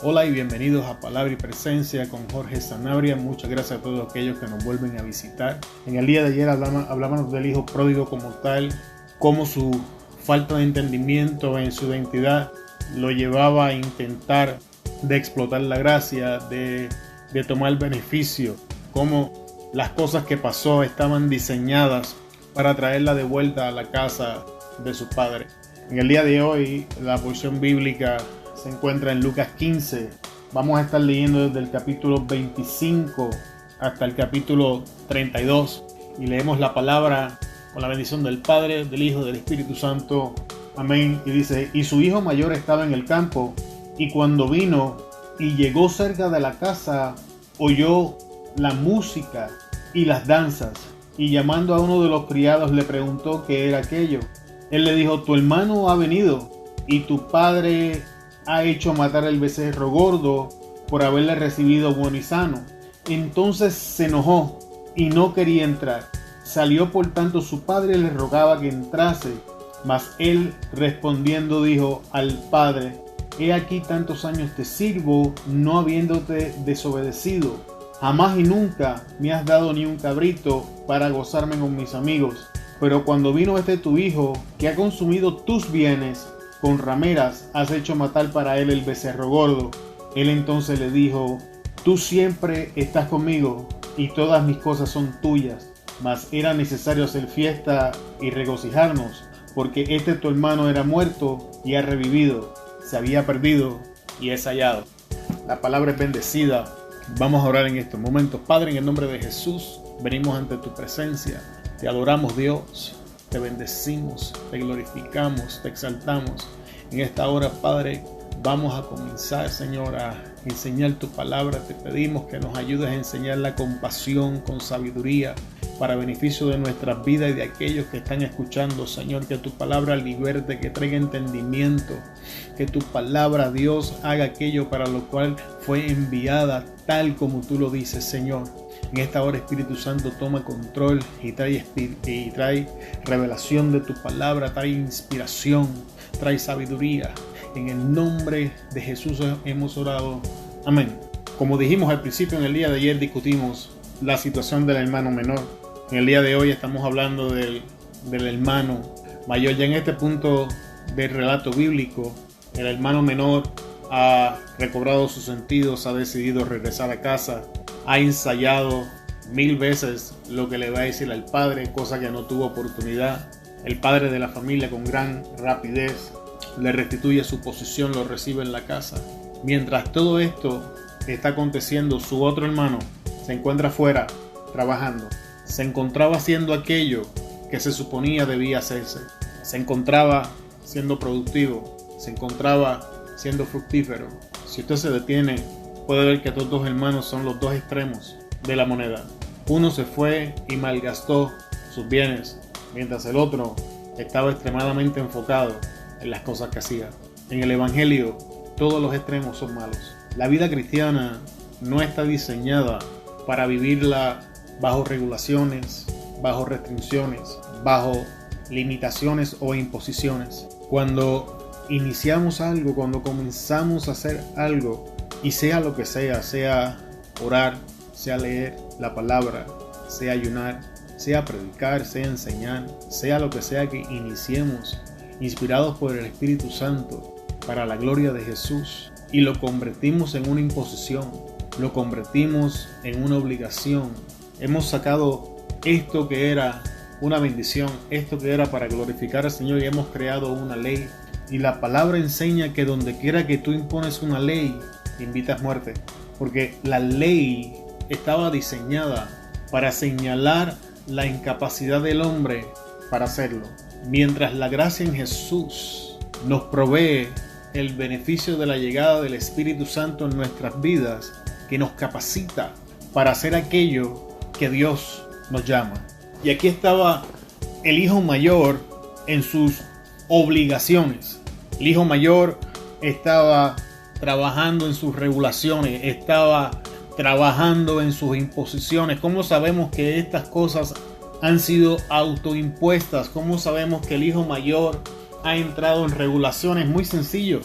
Hola y bienvenidos a Palabra y Presencia con Jorge Sanabria. Muchas gracias a todos aquellos que nos vuelven a visitar. En el día de ayer hablábamos del hijo pródigo como tal, cómo su falta de entendimiento en su identidad lo llevaba a intentar de explotar la gracia, de tomar beneficio, cómo las cosas que pasó estaban diseñadas para traerla de vuelta a la casa de su padre. En el día de hoy la porción bíblica se encuentra en Lucas 15. Vamos a estar leyendo desde el capítulo 25 hasta el capítulo 32 y leemos la palabra con la bendición del Padre, del Hijo, del Espíritu Santo. Amén. Y dice: y su hijo mayor estaba en el campo, y cuando vino y llegó cerca de la casa, oyó la música y las danzas, y llamando a uno de los criados le preguntó qué era aquello. Él le dijo: tu hermano ha venido, y tu padre ha hecho matar el becerro gordo por haberle recibido bueno y sano. Entonces se enojó y no quería entrar. Salió por tanto su padre y le rogaba que entrase, mas él respondiendo dijo al padre: he aquí tantos años te sirvo, no habiéndote desobedecido. Jamás y nunca me has dado ni un cabrito para gozarme con mis amigos. Pero cuando vino tu hijo, que ha consumido tus bienes, con rameras has hecho matar para él el becerro gordo. Él entonces le dijo: tú siempre estás conmigo, y todas mis cosas son tuyas. Mas era necesario hacer fiesta y regocijarnos, porque tu hermano era muerto y ha revivido, se había perdido y es hallado. La palabra es bendecida. Vamos a orar en estos momentos. Padre, en el nombre de Jesús, venimos ante tu presencia. Te adoramos, Dios. Te bendecimos, te glorificamos, te exaltamos. En esta hora, Padre, vamos a comenzar, Señor, a enseñar tu palabra. Te pedimos que nos ayudes a enseñarla con pasión, con sabiduría, para beneficio de nuestras vidas y de aquellos que están escuchando, Señor. Que tu palabra liberte, que traiga entendimiento, que tu palabra, Dios, haga aquello para lo cual fue enviada, tal como tú lo dices, Señor. En esta hora, Espíritu Santo, toma control y trae revelación de tu palabra, trae inspiración, trae sabiduría. En el nombre de Jesús hemos orado. Amén. Como dijimos al principio, en el día de ayer discutimos la situación del hermano menor. En el día de hoy estamos hablando del hermano mayor. Ya en este punto del relato bíblico, el hermano menor ha recobrado sus sentidos, ha decidido regresar a casa. Ha ensayado 1000 veces lo que le va a decir al padre, cosa que no tuvo oportunidad. El padre de la familia, con gran rapidez, le restituye su posición, lo recibe en la casa. Mientras todo esto está aconteciendo, su otro hermano se encuentra afuera trabajando. Se encontraba haciendo aquello que se suponía debía hacerse. Se encontraba siendo productivo, se encontraba siendo fructífero. Si usted se detiene, puede ver que estos dos hermanos son los dos extremos de la moneda. Uno se fue y malgastó sus bienes, mientras el otro estaba extremadamente enfocado en las cosas que hacía. En el Evangelio, todos los extremos son malos. La vida cristiana no está diseñada para vivirla bajo regulaciones, bajo restricciones, bajo limitaciones o imposiciones. Cuando iniciamos algo, cuando comenzamos a hacer algo, y sea lo que sea orar, sea leer la palabra, sea ayunar, sea predicar, sea enseñar, sea lo que sea que iniciemos, inspirados por el Espíritu Santo, para la gloria de Jesús, y lo convertimos en una imposición, lo convertimos en una obligación. Hemos sacado esto que era una bendición, esto que era para glorificar al Señor, y hemos creado una ley. Y la palabra enseña que donde quiera que tú impones una ley, invitas muerte, porque la ley estaba diseñada para señalar la incapacidad del hombre para hacerlo, mientras la gracia en Jesús nos provee el beneficio de la llegada del Espíritu Santo en nuestras vidas, que nos capacita para hacer aquello que Dios nos llama. Y aquí estaba el hijo mayor en sus obligaciones. El hijo mayor estaba trabajando en sus regulaciones, estaba trabajando en sus imposiciones. ¿Cómo sabemos que estas cosas han sido autoimpuestas? ¿Cómo sabemos que el hijo mayor ha entrado en regulaciones? Muy sencillo,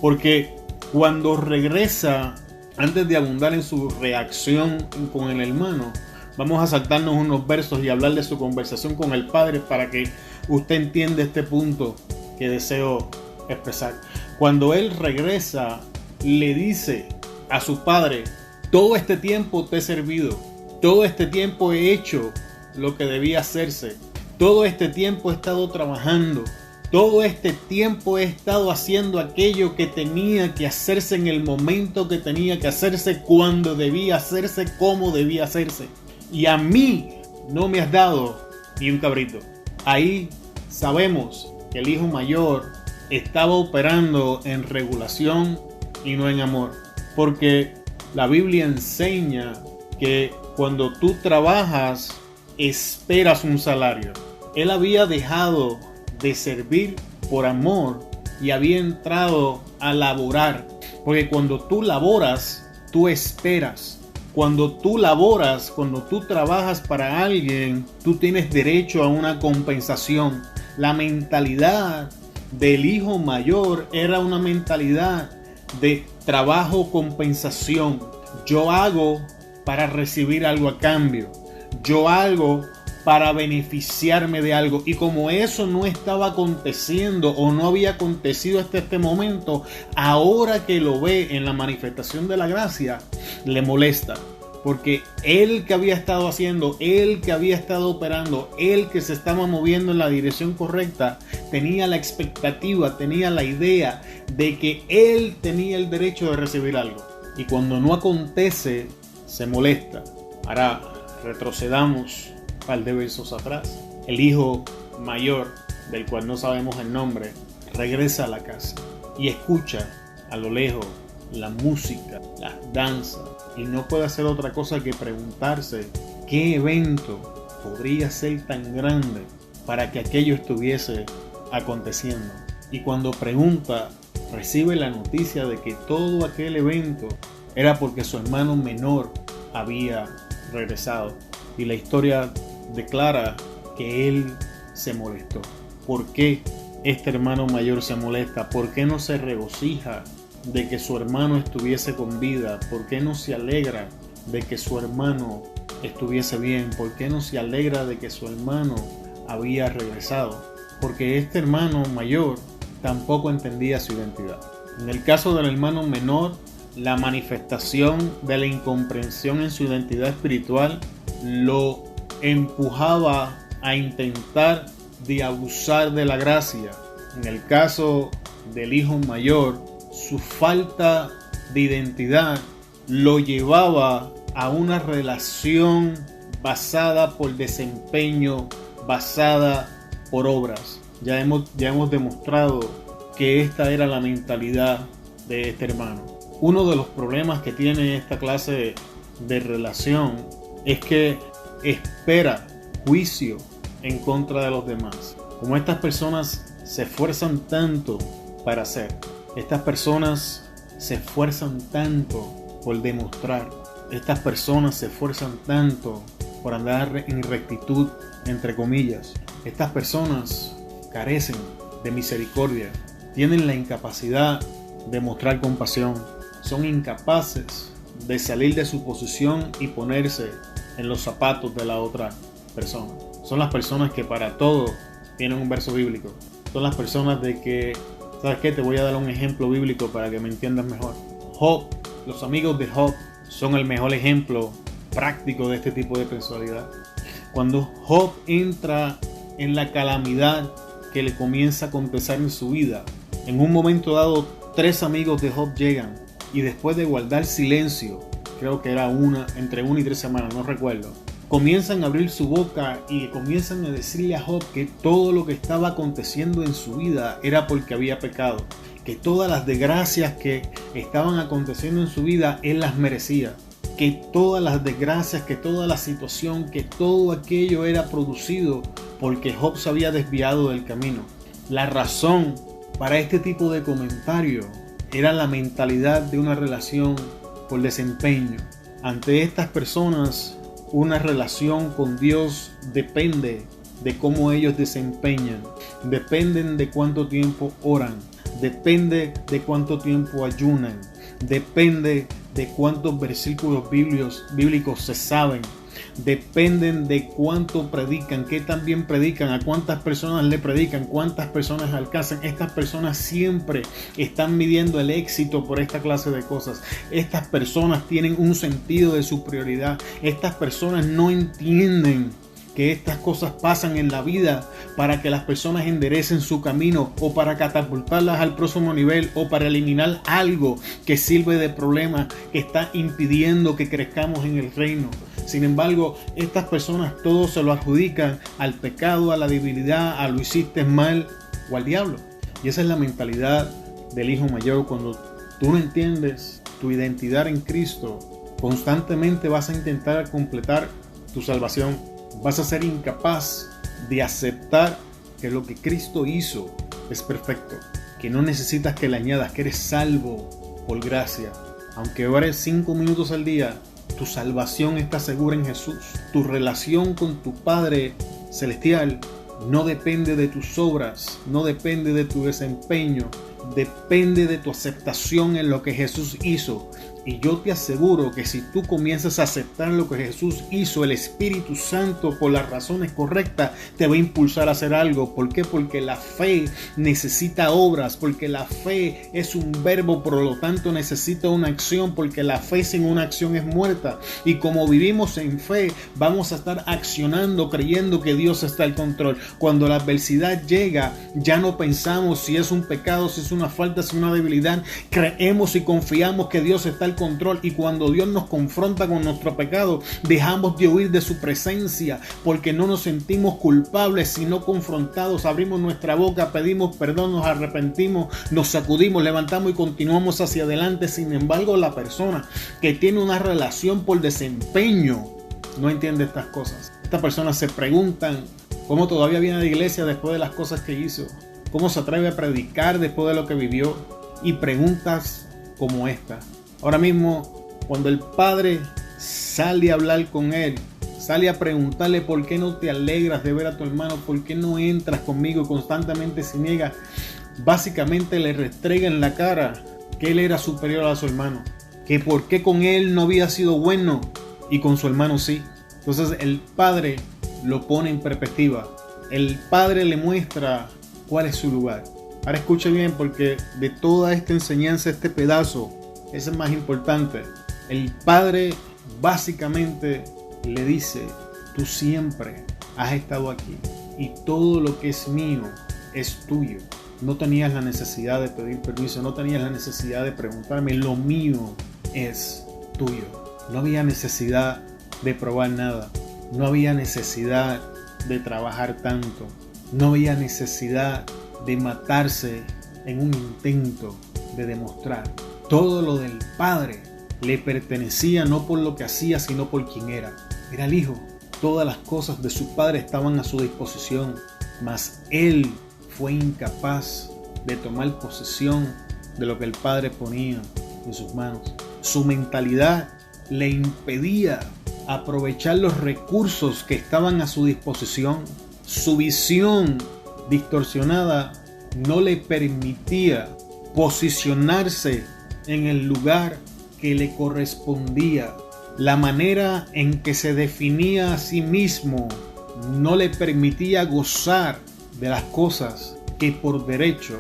porque Cuando regresa, antes de abundar en su reacción con el hermano, vamos a saltarnos unos versos y hablar de su conversación con el padre para que usted entienda este punto que deseo expresar. Cuando él regresa, le dice a su padre: todo este tiempo te he servido, todo este tiempo he hecho lo que debía hacerse, todo este tiempo he estado trabajando, todo este tiempo he estado haciendo aquello que tenía que hacerse en el momento que tenía que hacerse, cuando debía hacerse, cómo debía hacerse. Y a mí no me has dado ni un cabrito. Ahí sabemos que el hijo mayor estaba operando en regulación y no en amor. Porque la Biblia enseña que cuando tú trabajas, esperas un salario. Él había dejado de servir por amor y había entrado a laborar. Porque cuando tú laboras, tú esperas. Cuando tú laboras, cuando tú trabajas para alguien, tú tienes derecho a una compensación. La mentalidad del hijo mayor era una mentalidad de trabajo compensación. Yo hago para recibir algo a cambio. Yo hago para beneficiarme de algo. Y como eso no estaba aconteciendo o no había acontecido hasta este momento, ahora que lo ve en la manifestación de la gracia, le molesta. Porque él que había estado haciendo, él que había estado operando, él que se estaba moviendo en la dirección correcta, tenía la expectativa, tenía la idea de que él tenía el derecho de recibir algo. Y cuando no acontece, se molesta. Ahora retrocedamos un par de versos atrás. El hijo mayor, del cual no sabemos el nombre, regresa a la casa y escucha a lo lejos la música, las danzas, y no puede hacer otra cosa que preguntarse qué evento podría ser tan grande para que aquello estuviese aconteciendo. Y cuando pregunta, recibe la noticia de que todo aquel evento era porque su hermano menor había regresado. Y la historia declara que él se molestó. ¿Por qué este hermano mayor se molesta? ¿Por qué no se regocija de que su hermano estuviese con vida? ¿Por qué no se alegra de que su hermano estuviese bien? ¿Por qué no se alegra de que su hermano había regresado? Porque este hermano mayor tampoco entendía su identidad. En el caso del hermano menor, la manifestación de la incomprensión en su identidad espiritual lo empujaba a intentar de abusar de la gracia. En el caso del hijo mayor, su falta de identidad lo llevaba a una relación basada por desempeño, basada por obras. Ya hemos demostrado que esta era la mentalidad de este hermano. Uno de los problemas que tiene esta clase de relación es que espera juicio en contra de los demás. Como estas personas se esfuerzan tanto para hacer, estas personas se esfuerzan tanto por demostrar, estas personas se esfuerzan tanto por andar en rectitud, entre comillas, estas personas carecen de misericordia, tienen la incapacidad de mostrar compasión, son incapaces de salir de su posición y ponerse en los zapatos de la otra persona. Son las personas que para todo tienen un verso bíblico. Son las personas de que, ¿sabes qué? Te voy a dar un ejemplo bíblico para que me entiendas mejor. Job, los amigos de Job son el mejor ejemplo práctico de este tipo de personalidad. Cuando Job entra en la calamidad que le comienza a acontecer en su vida, en un momento dado 3 amigos de Job llegan y después de guardar silencio, creo que era entre 1 y 3 semanas, no recuerdo, comienzan a abrir su boca y comienzan a decirle a Job que todo lo que estaba aconteciendo en su vida era porque había pecado, que todas las desgracias que estaban aconteciendo en su vida él las merecía, que todas las desgracias, que toda la situación, que todo aquello era producido porque Job se había desviado del camino. La razón para este tipo de comentario era la mentalidad de una relación por desempeño. Ante estas personas, una relación con Dios depende de cómo ellos desempeñan, dependen de cuánto tiempo oran, depende de cuánto tiempo ayunan, depende de cuántos versículos bíblicos se saben, dependen de cuánto predican, qué tan bien predican, a cuántas personas le predican, cuántas personas alcanzan. Estas personas siempre están midiendo el éxito por esta clase de cosas. Estas personas tienen un sentido de superioridad. Estas personas no entienden que estas cosas pasan en la vida para que las personas enderecen su camino o para catapultarlas al próximo nivel o para eliminar algo que sirve de problema que está impidiendo que crezcamos en el reino. Sin embargo, estas personas todo se lo adjudican al pecado, a la debilidad, a lo hiciste mal o al diablo. Y esa es la mentalidad del hijo mayor. Cuando tú no entiendes tu identidad en Cristo, constantemente vas a intentar completar tu salvación. Vas a ser incapaz de aceptar que lo que Cristo hizo es perfecto, que no necesitas que le añadas, que eres salvo por gracia. Aunque ores 5 minutos al día, tu salvación está segura en Jesús. Tu relación con tu Padre Celestial no depende de tus obras, no depende de tu desempeño, depende de tu aceptación en lo que Jesús hizo. Y yo te aseguro que si tú comienzas a aceptar lo que Jesús hizo, el Espíritu Santo, por las razones correctas, te va a impulsar a hacer algo. ¿Por qué? Porque la fe necesita obras, porque la fe es un verbo, por lo tanto necesita una acción, porque la fe sin una acción es muerta. Y como vivimos en fe, vamos a estar accionando, creyendo que Dios está al control. Cuando la adversidad llega, ya no pensamos si es un pecado, si es una falta, si es una debilidad. Creemos y confiamos que Dios está al control, y cuando Dios nos confronta con nuestro pecado, dejamos de huir de su presencia porque no nos sentimos culpables sino confrontados. Abrimos nuestra boca, pedimos perdón, nos arrepentimos, nos sacudimos, levantamos y continuamos hacia adelante. Sin embargo, la persona que tiene una relación por desempeño no entiende estas cosas. Estas personas se preguntan cómo todavía viene a la iglesia después de las cosas que hizo, cómo se atreve a predicar después de lo que vivió, y preguntas como esta. Ahora mismo, cuando el padre sale a hablar con él, sale a preguntarle por qué no te alegras de ver a tu hermano, por qué no entras conmigo, y constantemente se niega, básicamente le restrega en la cara que él era superior a su hermano, que por qué con él no había sido bueno y con su hermano sí. Entonces el padre lo pone en perspectiva. El padre le muestra cuál es su lugar. Ahora escuche bien, porque de toda esta enseñanza, este pedazo, ese es más importante. El padre básicamente le dice: tú siempre has estado aquí y todo lo que es mío es tuyo. No tenías la necesidad de pedir permiso, no tenías la necesidad de preguntarme, lo mío es tuyo. No había necesidad de probar nada, no había necesidad de trabajar tanto, no había necesidad de matarse en un intento de demostrar. Todo lo del padre le pertenecía no por lo que hacía, sino por quien era. Era el hijo. Todas las cosas de su padre estaban a su disposición, mas él fue incapaz de tomar posesión de lo que el padre ponía en sus manos. Su mentalidad le impedía aprovechar los recursos que estaban a su disposición. Su visión distorsionada no le permitía posicionarse en el lugar que le correspondía. La manera en que se definía a sí mismo no le permitía gozar de las cosas que por derecho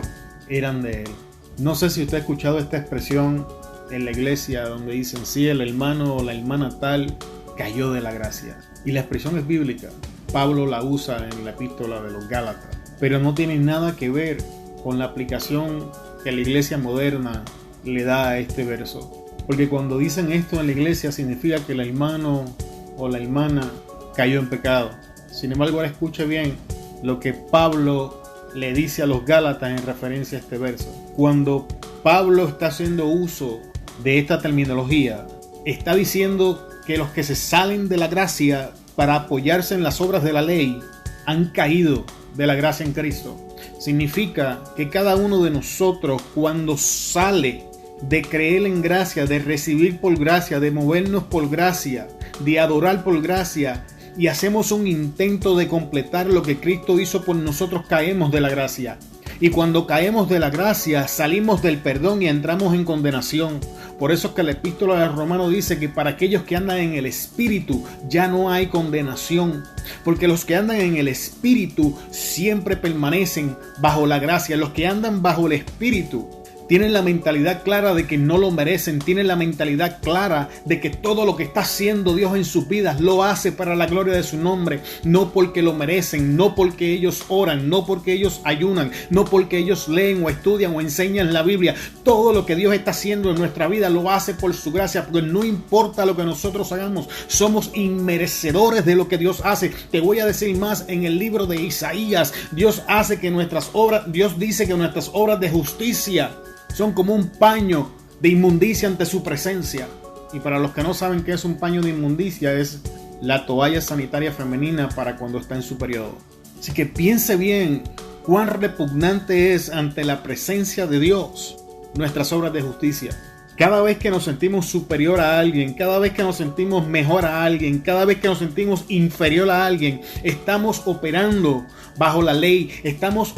eran de él. No sé si usted ha escuchado esta expresión en la iglesia donde dicen: sí, el hermano o la hermana tal cayó de la gracia. Y la expresión es bíblica. Pablo la usa en la epístola de los Gálatas, pero no tiene nada que ver con la aplicación que la iglesia moderna le da a este verso. Porque cuando dicen esto en la iglesia significa que el hermano o la hermana cayó en pecado. Sin embargo, ahora escuche bien lo que Pablo le dice a los Gálatas en referencia a este verso. Cuando Pablo está haciendo uso de esta terminología, está diciendo que los que se salen de la gracia para apoyarse en las obras de la ley han caído de la gracia en Cristo. Significa que cada uno de nosotros, cuando sale de creer en gracia, de recibir por gracia, de movernos por gracia, de adorar por gracia, y hacemos un intento de completar lo que Cristo hizo por nosotros, caemos de la gracia. Y cuando caemos de la gracia, salimos del perdón y entramos en condenación. Por eso es que la epístola de Romanos dice que para aquellos que andan en el Espíritu ya no hay condenación. Porque los que andan en el Espíritu siempre permanecen bajo la gracia. Los que andan bajo el Espíritu tienen la mentalidad clara de que no lo merecen. Tienen la mentalidad clara de que todo lo que está haciendo Dios en sus vidas lo hace para la gloria de su nombre. No porque lo merecen, no porque ellos oran, no porque ellos ayunan, no porque ellos leen o estudian o enseñan la Biblia. Todo lo que Dios está haciendo en nuestra vida lo hace por su gracia, porque no importa lo que nosotros hagamos, somos inmerecedores de lo que Dios hace. Te voy a decir más, en el libro de Isaías, Dios dice que nuestras obras de justicia son como un paño de inmundicia ante su presencia. Y para los que no saben qué es un paño de inmundicia, es la toalla sanitaria femenina para cuando está en su periodo. Así que piense bien cuán repugnante es ante la presencia de Dios nuestras obras de justicia. Cada vez que nos sentimos superior a alguien, cada vez que nos sentimos mejor a alguien, cada vez que nos sentimos inferior a alguien, estamos operando bajo la ley, estamos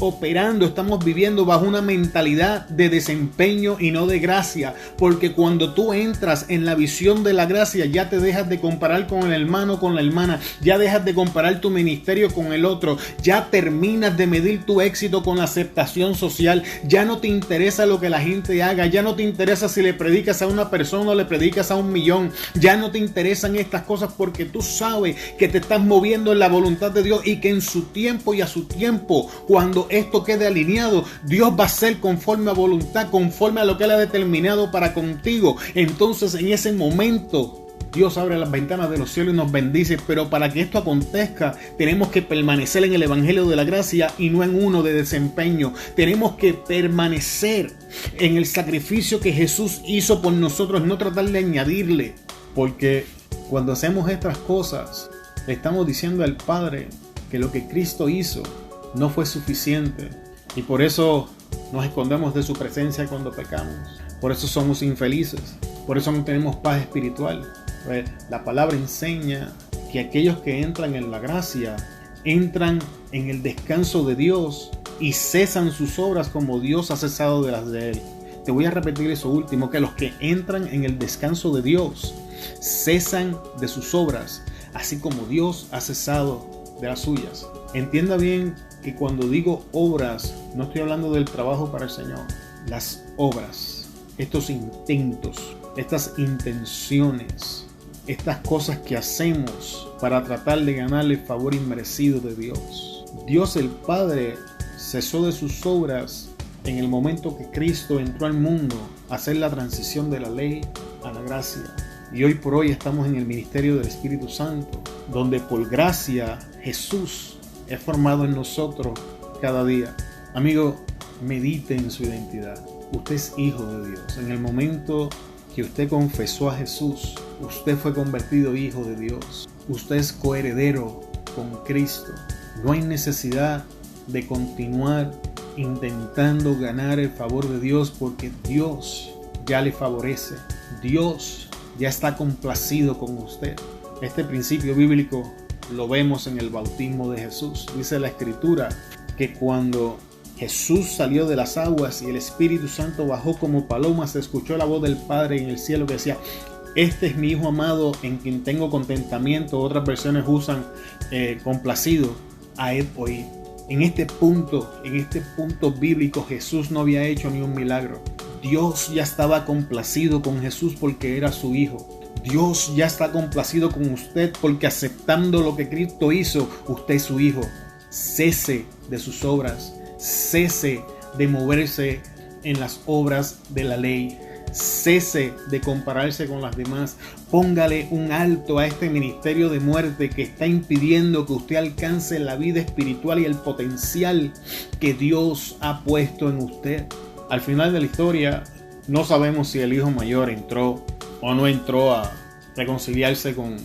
viviendo bajo una mentalidad de desempeño y no de gracia, porque cuando tú entras en la visión de la gracia ya te dejas de comparar con el hermano, con la hermana, ya dejas de comparar tu ministerio con el otro, ya terminas de medir tu éxito con la aceptación social, ya no te interesa lo que la gente haga, ya no te interesa si le predicas a una persona o le predicas a 1 millón, ya no te interesan estas cosas porque tú sabes que te estás moviendo en la voluntad de Dios y que en su tiempo y a su tiempo, cuando esto quede alineado, Dios va a ser conforme a voluntad, conforme a lo que Él ha determinado para contigo. Entonces en ese momento Dios abre las ventanas de los cielos y nos bendice, pero para que esto acontezca tenemos que permanecer en el evangelio de la gracia y no en uno de desempeño. Tenemos que permanecer en el sacrificio que Jesús hizo por nosotros, no tratar de añadirle, porque cuando hacemos estas cosas le estamos diciendo al Padre que lo que Cristo hizo no fue suficiente, y por eso nos escondemos de su presencia cuando pecamos. Por eso somos infelices, por eso no tenemos paz espiritual. La palabra enseña que aquellos que entran en la gracia entran en el descanso de Dios y cesan sus obras como Dios ha cesado de las de Él. Te voy a repetir eso último, que los que entran en el descanso de Dios cesan de sus obras, así como Dios ha cesado de las suyas. Entienda bien que cuando digo obras, no estoy hablando del trabajo para el Señor. Las obras, estos intentos, estas intenciones, estas cosas que hacemos para tratar de ganarle el favor inmerecido de Dios. Dios el Padre cesó de sus obras en el momento que Cristo entró al mundo a hacer la transición de la ley a la gracia. Y hoy por hoy estamos en el ministerio del Espíritu Santo, donde por gracia Jesús es formado en nosotros cada día. Amigo, medite en su identidad. Usted es hijo de Dios. En el momento que usted confesó a Jesús, usted fue convertido hijo de Dios. Usted es coheredero con Cristo. No hay necesidad de continuar intentando ganar el favor de Dios, porque Dios ya le favorece. Dios ya está complacido con usted. Este principio bíblico lo vemos en el bautismo de Jesús. Dice la Escritura que cuando Jesús salió de las aguas y el Espíritu Santo bajó como paloma, se escuchó la voz del Padre en el cielo que decía: este es mi Hijo amado en quien tengo contentamiento. Otras versiones usan complacido, a él oír. En este punto bíblico, Jesús no había hecho ni un milagro. Dios ya estaba complacido con Jesús porque era su Hijo. Dios ya está complacido con usted porque, aceptando lo que Cristo hizo, usted es su hijo. Cese de sus obras. Cese de moverse en las obras de la ley. Cese de compararse con las demás. Póngale un alto a este ministerio de muerte que está impidiendo que usted alcance la vida espiritual y el potencial que Dios ha puesto en usted. Al final de la historia, no sabemos si el hijo mayor entró o no entró a reconciliarse con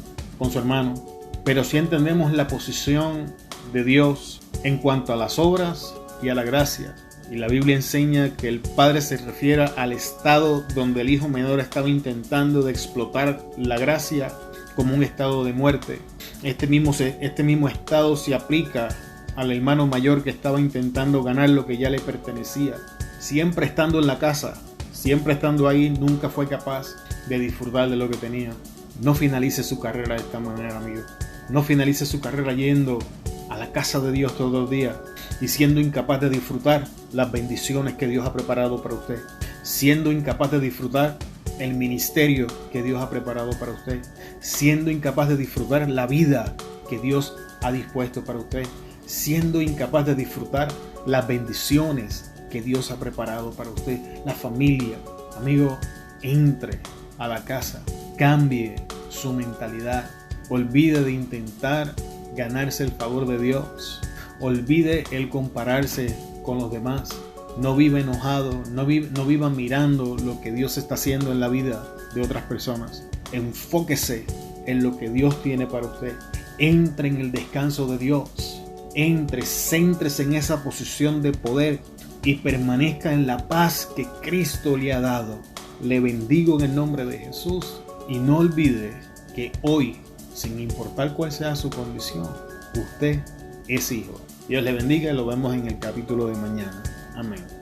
su hermano, pero sí entendemos la posición de Dios en cuanto a las obras y a la gracia. Y la Biblia enseña que el Padre se refiere al estado donde el hijo menor estaba intentando de explotar la gracia como un estado de muerte. Este mismo estado se aplica al hermano mayor que estaba intentando ganar lo que ya le pertenecía. Siempre estando en la casa, siempre estando ahí, nunca fue capaz de disfrutar de lo que tenía. No finalice su carrera de esta manera, amigo. No finalice su carrera yendo a la casa de Dios todos los días y siendo incapaz de disfrutar las bendiciones que Dios ha preparado para usted. Siendo incapaz de disfrutar el ministerio que Dios ha preparado para usted. Siendo incapaz de disfrutar la vida que Dios ha dispuesto para usted. Siendo incapaz de disfrutar las bendiciones que Dios ha preparado para usted. La familia. Amigo, entre a la casa. Cambie su mentalidad. Olvide de intentar ganarse el favor de Dios. Olvide el compararse con los demás. No viva enojado, no viva mirando lo que Dios está haciendo en la vida de otras personas. Enfóquese en lo que Dios tiene para usted. Entre en el descanso de Dios. Céntrese en esa posición de poder y permanezca en la paz que Cristo le ha dado. Le bendigo en el nombre de Jesús y no olvide que hoy, sin importar cuál sea su condición, usted es hijo. Dios le bendiga y lo vemos en el capítulo de mañana. Amén.